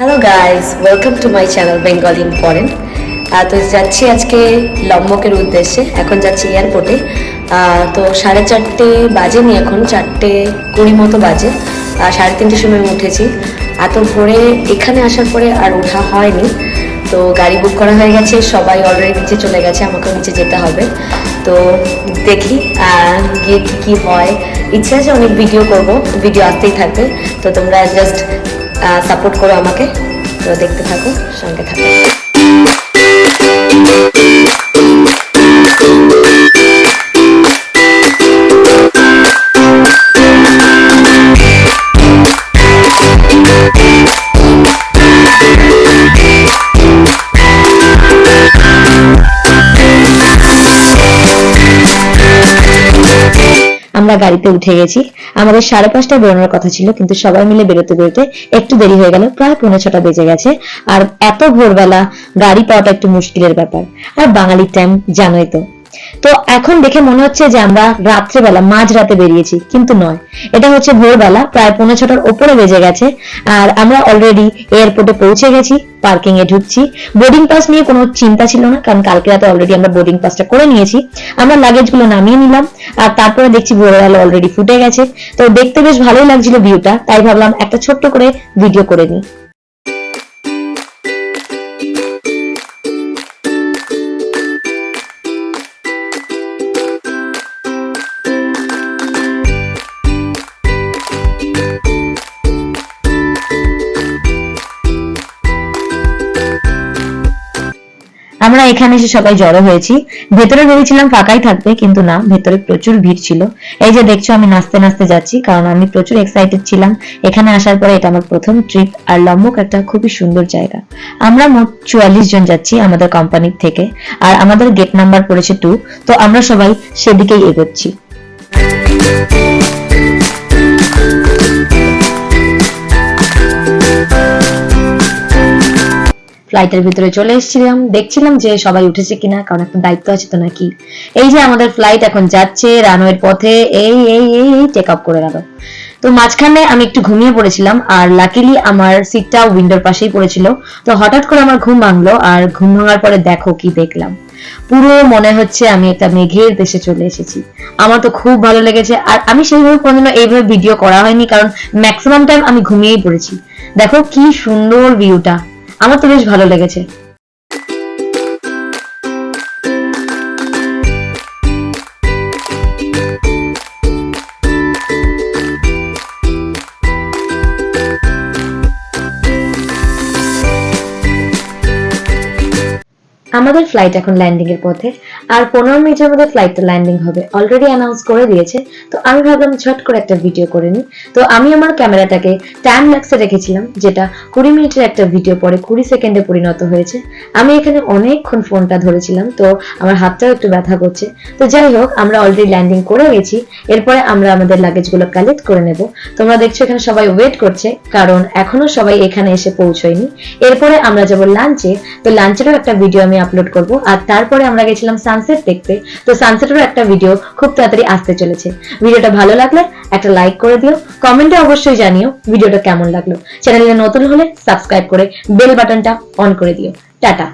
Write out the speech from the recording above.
Hello guys, welcome to my channel Bengal important. তো যাচ্ছি আজকে লম্বকের উদ্দেশ্যে। এখন যাচ্ছি এয়ারপোর্টে। তো 4:30 বাজেনি, এখন 4:20 মতো বাজে। 3:30 সময় উঠেছি। এত ভোরে এখানে আসার পরে আর ওঠা হয়নি। তো গাড়ি বুক করা হয়ে গেছে, সবাই অলরেডি নিচে চলে গেছে, আমাকেও নিচে যেতে হবে। তো দেখি গিয়ে কী হয়। ইচ্ছে আছে অনেক ভিডিও করব, ভিডিও আসতেই থাকবে। তো তোমরা জাস্ট সাপোর্ট করো আমাকে। তো দেখতে থাকো, সঙ্গে থাকো। আমরা গাড়িতে উঠে গেছি। আমাদের 5:30টায় বেরোনোর কথা ছিল, কিন্তু সবাই মিলে বেরোতে বেরোতে একটু দেরি হয়ে গেল। প্রায় 6:45 বেজে গেছে। আর এত ভোরবেলা গাড়ি পাওয়াটা একটু মুশকিলের ব্যাপার। আর বাঙালির টাইম জানোই তো। তো এখন দেখে মনে হচ্ছে যে আমরা রাত্রেবেলা মাঝরাতে বেরিয়েছি, কিন্তু নয়, এটা হচ্ছে ভোরবেলা। প্রায় 6:45 ওপরে বেজে গেছে। আর আমরা অলরেডি এয়ারপোর্টে পৌঁছে গেছি, পার্কিং এ ঢুকছি। বোর্ডিং পাস নিয়ে কোনো চিন্তা ছিল না, কারণ কালকে রাতে অলরেডি আমরা বোর্ডিং পাসটা করে নিয়েছি। আমরা লাগেজ গুলো নামিয়ে নিলাম, আর তারপরে দেখছি ভোরের আলো অলরেডি ফুটে গেছে। তো দেখতে বেশ ভালোই লাগছিল ভিউটা, তাই ভাবলাম একটা ছোট্ট করে ভিডিও করে নিই। আমরা এখানে এসে সবাই জড়ো হয়েছি। ভেতরে ভেবেছিলাম ফাঁকাই থাকবে, কিন্তু না, ভেতরে প্রচুর ভিড় ছিল। এই যে দেখছো, আমি নাচতে নাচতে যাচ্ছি, কারণ আমি প্রচুর এক্সাইটেড ছিলাম এখানে আসার পরে। এটা আমার প্রথম ট্রিপ। আর লম্বক একটা খুবই সুন্দর জায়গা। আমরা মোট 44 জন যাচ্ছি আমাদের কোম্পানির থেকে, আর আমাদের গেট নাম্বার পড়েছে 2। তো আমরা সবাই সেদিকেই এগোচ্ছি। ফ্লাইটের ভিতরে চলে এসেছিলাম, দেখছিলাম যে সবাই উঠেছে কিনা, কারণ একটা দায়িত্ব আছে তো নাকি। এই যে আমাদের ফ্লাইট এখন যাচ্ছে রানওয়ের পথে। এই এই এই টেক অফ করে গেল। তো মাঝখানে আমি একটু ঘুমিয়ে পড়েছিলাম, আর লাকিলি আমার সিটটা উইন্ডোর পাশেই পড়েছিল। তো হঠাৎ করে আমার ঘুম ভাঙলো, আর ঘুম ভাঙার পরে দেখো কি দেখলাম। পুরো মনে হচ্ছে আমি একটা মেঘের দেশে চলে এসেছি। আমার তো খুব ভালো লেগেছে। আর আমি সেইভাবে কোনোদিনও এইভাবে ভিডিও করা হয়নি, কারণ ম্যাক্সিমাম টাইম আমি ঘুমিয়েই পড়েছি। দেখো কি সুন্দর ভিউটা, আমার তো বেশ ভালো লেগেছে। আমাদের ফ্লাইট এখন ল্যান্ডিং এর পথে, আর 15 মিনিটের মধ্যে ফ্লাইটটা ল্যান্ডিং হবে, অলরেডি অ্যানাউন্স করে দিয়েছে। তো আমি ভাবলাম ঝট করে একটা ভিডিও করে নিই। তো আমি আমার ক্যামেরাটাকে টাইম ল্যাপসে রেখেছিলাম, যেটা 20 মিনিটের একটা ভিডিও পরে 20 সেকেন্ডে পরিণত হয়েছে। আমি এখানে অনেকক্ষণ ফোনটা ধরেছিলাম, তো আমার হাতটাও একটু ব্যথা করছে। তো যাই হোক, আমরা অলরেডি ল্যান্ডিং করে গেছি। এরপরে আমরা আমাদের লাগেজগুলো কালেক্ট করে নেব। তোমরা দেখছো এখানে সবাই ওয়েট করছে, কারণ এখনো সবাই এখানে এসে পৌঁছয়নি। এরপরে আমরা যাব লাঞ্চে। তো লাঞ্চেরও একটা ভিডিও আমি আপলোড করব। আর তারপরে আমরা গেছিলাম সানসেট দেখতে। তো সানসেটেরও একটা ভিডিও খুব তাড়াতাড়ি আসতে চলেছে। ভিডিওটা ভালো লাগলে একটা লাইক করে দিও, কমেন্টে অবশ্যই জানিও ভিডিওটা কেমন লাগলো। চ্যানেলে নতুন হলে সাবস্ক্রাইব করে বেল বাটনটা অন করে দিও। টাটা।